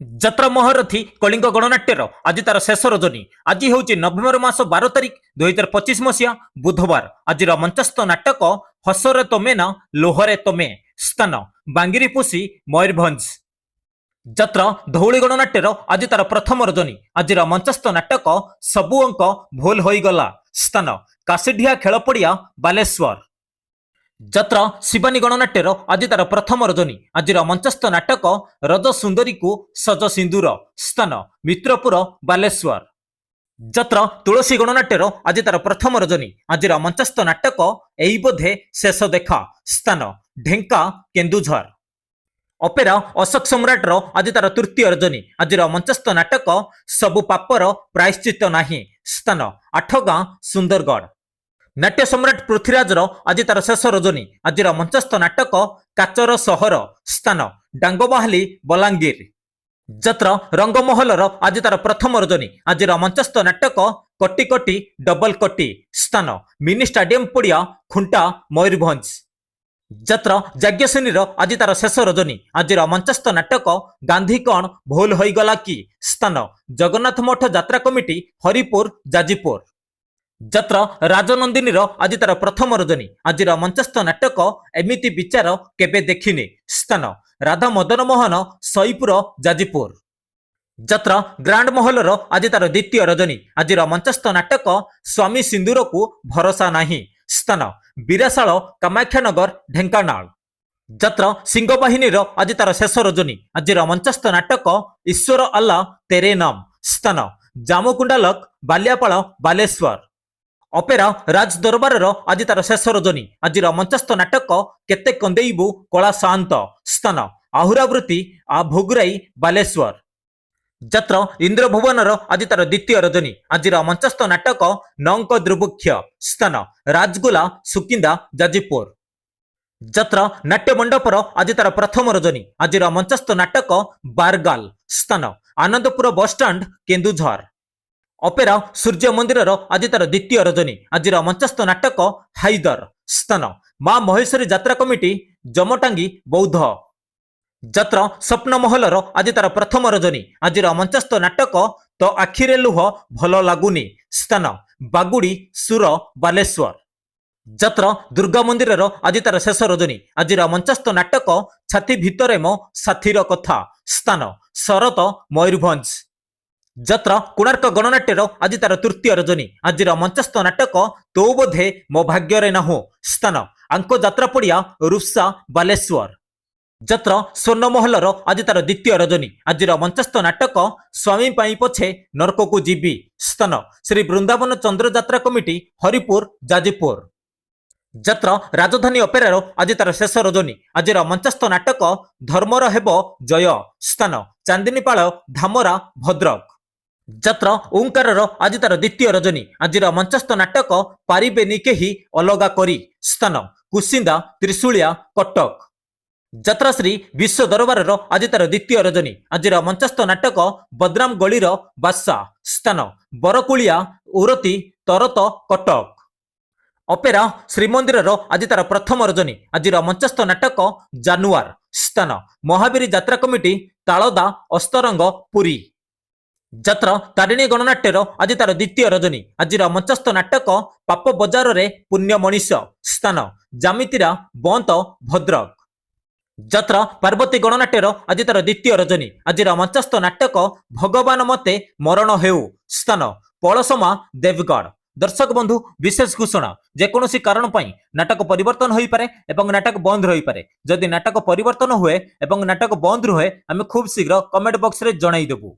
ଯାତ୍ରା ମହାରଥୀ କଳିଙ୍ଗ ଗଣନାଟ୍ୟର ଆଜି ତାର ଶେଷ ରଜନୀ। ଆଜି ହେଉଛି ନଭେମ୍ବର ମାସ 12 ତାରିଖ 2025 ମସିହା ବୁଧବାର। ଆଜିର ମଞ୍ଚସ୍ଥ ନାଟକ ହସରେ ତମେ ନା ଲୋହରେ ତମେ। ସ୍ଥାନ ବାଙ୍ଗିରିପୋଷି, ମୟୂରଭଞ୍ଜ। ଯାତ୍ରା ଧଉଳି ଗଣନାଟ୍ୟର ଆଜି ତାର ପ୍ରଥମ ରଜନୀ। ଆଜିର ମଞ୍ଚସ୍ଥ ନାଟକ ସବୁ ଅଙ୍କ ଭୁଲ ହୋଇଗଲା। ସ୍ଥାନ କାଶିଢିଆ ଖେଳପଡ଼ିଆ, ବାଲେଶ୍ୱର। ଯାତ୍ରା ଶିବାନୀ ଗଣନାଟ୍ୟର ଆଜି ତାର ପ୍ରଥମ ରଜନୀ। ଆଜିର ମଞ୍ଚସ୍ଥ ନାଟକ ରଜ ସୁନ୍ଦରୀକୁ ସଜ ସିନ୍ଦୁର। ସ୍ଥାନ ମିତ୍ରପୁର, ବାଲେଶ୍ୱର। ଯାତ୍ରା ତୁଳସୀ ଗଣନାଟ୍ୟର ଆଜି ତାର ପ୍ରଥମ ରଜନୀ। ଆଜିର ମଞ୍ଚସ୍ଥ ନାଟକ ଏଇ ବୋଧେ ଶେଷ ଦେଖା। ସ୍ଥାନ ଢେଙ୍କା, କେନ୍ଦୁଝର। ଅପେରା ଅଶୋକ ସମ୍ରାଟର ଆଜି ତାର ତୃତୀୟ ରଜନୀ। ଆଜିର ମଞ୍ଚସ୍ଥ ନାଟକ ସବୁ ପାପର ପ୍ରାୟଶ୍ଚିତ ନାହିଁ। ସ୍ଥାନ ଆଠଗାଁ, ସୁନ୍ଦରଗଡ଼। ନାଟ୍ୟ ସମ୍ରାଟ ପୃଥ୍ୱୀରାଜର ଆଜି ତାର ଶେଷ ରଜନୀ। ଆଜିର ମଞ୍ଚସ୍ଥ ନାଟକ କାଚର ସହର। ସ୍ଥାନ ଡାଙ୍ଗବାହାଲି, ବଲାଙ୍ଗୀର। ଯାତ୍ରା ରଙ୍ଗମହଲର ଆଜି ତାର ପ୍ରଥମ ରଜନୀ। ଆଜିର ମଞ୍ଚସ୍ଥ ନାଟକ କୋଟି କୋଟି ଡବଲ କୋଟି। ସ୍ଥାନ ମିନି ଷ୍ଟାଡିୟମ ପଡ଼ିଆ, ଖୁଣ୍ଟା, ମୟୂରଭଞ୍ଜ। ଯାତ୍ରା ଯାଜ୍ଞସେନୀର ଆଜି ତାର ଶେଷ ରଜନୀ। ଆଜିର ମଞ୍ଚସ୍ଥ ନାଟକ ଗାନ୍ଧୀ କଣ ଭୁଲ ହୋଇଗଲା କି। ସ୍ଥାନ ଜଗନ୍ନାଥ ମଠ ଯାତ୍ରା କମିଟି, ହରିପୁର, ଯାଜପୁର। ଯାତ୍ରା ରାଜନନ୍ଦିନୀର ଆଜି ତାର ପ୍ରଥମ ରଜନୀ। ଆଜିର ମଞ୍ଚସ୍ଥ ନାଟକ ଏମିତି ବିଚାର କେବେ ଦେଖିନି। ସ୍ଥାନ ରାଧା ମଦନ ମୋହନ, ସଇପୁର, ଯାଜପୁର। ଯାତ୍ରା ଗ୍ରାଣ୍ଡ ମହଲର ଆଜି ତାର ଦ୍ୱିତୀୟ ରଜନୀ। ଆଜିର ମଞ୍ଚସ୍ଥ ନାଟକ ସ୍ୱାମୀ ସିନ୍ଦୁରକୁ ଭରସା ନାହିଁ। ସ୍ଥାନ ବିରାଶାଳ, କାମାକ୍ଷାନଗର, ଢେଙ୍କାନାଳ। ଯାତ୍ରା ସିଂହବାହିନୀର ଆଜି ତାର ଶେଷ ରଜନୀ। ଆଜିର ମଞ୍ଚସ୍ଥ ନାଟକ ଈଶ୍ୱର ଆଲ୍ଲା ତେରେ ନାମ। ସ୍ଥାନ ଜାମୁକୁଣ୍ଡାଲକ, ବାଲିଆପାଳ, ବାଲେଶ୍ୱର। ଅପେରା ରାଜ ଦରବାରର ଆଜି ତାର ଶେଷ ରଜନୀ। ଆଜିର ମଞ୍ଚସ୍ଥ ନାଟକ କେତେ କନ୍ଦେଇବୁ କଳା ସାନ୍ତ। ସ୍ଥାନ ଆହୁରାବୃତ୍ତି, ଭୋଗୁରାଇ, ବାଲେଶ୍ୱର। ଯାତ୍ରା ଇନ୍ଦ୍ରଭୁବନର ଆଜି ତାର ଦ୍ୱିତୀୟ ରଜନୀ। ଆଜିର ମଞ୍ଚସ୍ଥ ନାଟକ ନଙ୍କ ଦୁର୍ଭିକ୍ଷ। ସ୍ଥାନ ରାଜଗୁଲା, ସୁକିନ୍ଦା, ଯାଜପୁର। ଯାତ୍ରା ନାଟ୍ୟ ମଣ୍ଡପର ଆଜି ତାର ପ୍ରଥମ ରଜନୀ। ଆଜିର ମଞ୍ଚସ୍ଥ ନାଟକ ବାରଗାଲ। ସ୍ଥାନ ଆନନ୍ଦପୁର ବସଷ୍ଟାଣ୍ଡ, କେନ୍ଦୁଝର। ଅପେରା ସୂର୍ଯ୍ୟ ମନ୍ଦିରର ଆଜି ତାର ଦ୍ୱିତୀୟ ରଜନୀ। ଆଜିର ମଞ୍ଚସ୍ଥ ନାଟକ ହାଇଦର। ସ୍ଥାନ ମା ମହେଶ୍ୱରୀ ଯାତ୍ରା କମିଟି, ଜମଟାଙ୍ଗି, ବୌଦ୍ଧ। ଯାତ୍ରା ସ୍ୱପ୍ନମହଲର ଆଜି ତାର ପ୍ରଥମ ରଜନୀ। ଆଜିର ମଞ୍ଚସ୍ଥ ନାଟକ ତ ଆଖିରେ ଲୁହ ଭଲ ଲାଗୁନି। ସ୍ଥାନ ବାଗୁଡ଼ି, ସୁର, ବାଲେଶ୍ୱର। ଯାତ୍ରା ଦୁର୍ଗା ମନ୍ଦିରର ଆଜି ତାର ଶେଷ ରଜନୀ। ଆଜିର ମଞ୍ଚସ୍ଥ ନାଟକ ଛାତି ଭିତରେ ମୋ ସାଥୀର କଥା। ସ୍ଥାନ ଶରତ, ମୟୂରଭଞ୍ଜ। ଯାତ୍ରା କୋଣାର୍କ ଗଣନାଟ୍ୟର ଆଜି ତାର ତୃତୀୟ ରଜନୀ। ଆଜିର ମଞ୍ଚସ୍ଥ ନାଟକ ତୋ ବୋଧେ ମୋ ଭାଗ୍ୟରେ ନାହୁଁ। ସ୍ଥାନ ଆଙ୍କ ଯାତ୍ରା ପଡ଼ିଆ, ରୁଷା, ବାଲେଶ୍ୱର। ଯାତ୍ରା ସ୍ୱର୍ଣ୍ଣମହଲର ଆଜି ତାର ଦ୍ୱିତୀୟ ରଜନୀ। ଆଜିର ମଞ୍ଚସ୍ଥ ନାଟକ ସ୍ୱାମୀ ପାଇଁ ପଛେ ନରକକୁ ଯିବି। ସ୍ଥାନ ଶ୍ରୀ ବୃନ୍ଦାବନ ଚନ୍ଦ୍ର ଯାତ୍ରା କମିଟି, ହରିପୁର, ଯାଜପୁର। ଯାତ୍ରା ରାଜଧାନୀ ଅପେରାର ଆଜି ତାର ଶେଷ ରଜନୀ। ଆଜିର ମଞ୍ଚସ୍ଥ ନାଟକ ଧର୍ମର ହେବ ଜୟ। ସ୍ଥାନ ଚାନ୍ଦିନୀପାଳ, ଧାମରା, ଭଦ୍ରକ। ଯାତ୍ରା ଓଁକାରର ଆଜି ତାର ଦ୍ୱିତୀୟ ରଜନୀ। ଆଜିର ମଞ୍ଚସ୍ଥ ନାଟକ ପାରିବେନି କେହି ଅଲଗା କରି। ସ୍ଥାନ କୁସିନ୍ଦା, ତ୍ରିଶୂଳିଆ, କଟକ। ଯାତ୍ରା ଶ୍ରୀ ବିଶ୍ୱ ଦରବାରର ଆଜି ତାର ଦ୍ୱିତୀୟ ରଜନୀ। ଆଜିର ମଞ୍ଚସ୍ଥ ନାଟକ ବଦ୍ରାମ ଗଳିର ବାସା। ସ୍ଥାନ ବରକୁଳିଆ, ଉରତି, ତରତ, କଟକ। ଅପେରା ଶ୍ରୀମନ୍ଦିରର ଆଜି ତାର ପ୍ରଥମ ରଜନୀ। ଆଜିର ମଞ୍ଚସ୍ଥ ନାଟକ ଜାନୁଆର। ସ୍ଥାନ ମହାବୀର ଯାତ୍ରା କମିଟି, ତାଳଦା, ଅସ୍ତରଙ୍ଗ, ପୁରୀ। ଯାତ୍ରା ତାରିଣୀ ଗଣନାଟ୍ୟର ଆଜି ତାର ଦ୍ୱିତୀୟ ରଜନୀ। ଆଜିର ମଞ୍ଚସ୍ଥ ନାଟକ ପାପ ବଜାରରେ ପୁଣ୍ୟ ମଣିଷ। ସ୍ଥାନ ଜାମିତିରା, ବନ୍ତ, ଭଦ୍ରକ। ଯାତ୍ରା ପାର୍ବତୀ ଗଣନାଟ୍ୟର ଆଜି ତାର ଦ୍ୱିତୀୟ ରଜନୀ। ଆଜିର ମଞ୍ଚସ୍ଥ ନାଟକ ଭଗବାନ ମତେ ମରଣ ହେଉ। ସ୍ଥାନ ପଳସମା, ଦେବଗଡ଼। ଦର୍ଶକ ବନ୍ଧୁ, ବିଶେଷ ଘୋଷଣା, ଯେକୌଣସି କାରଣ ପାଇଁ ନାଟକ ପରିବର୍ତ୍ତନ ହୋଇପାରେ ଏବଂ ନାଟକ ବନ୍ଦ ରହିପାରେ। ଯଦି ନାଟକ ପରିବର୍ତ୍ତନ ହୁଏ ଏବଂ ନାଟକ ବନ୍ଦ ରୁହେ, ଆମେ ଖୁବ୍ ଶୀଘ୍ର କମେଣ୍ଟ ବକ୍ସରେ ଜଣାଇଦେବୁ।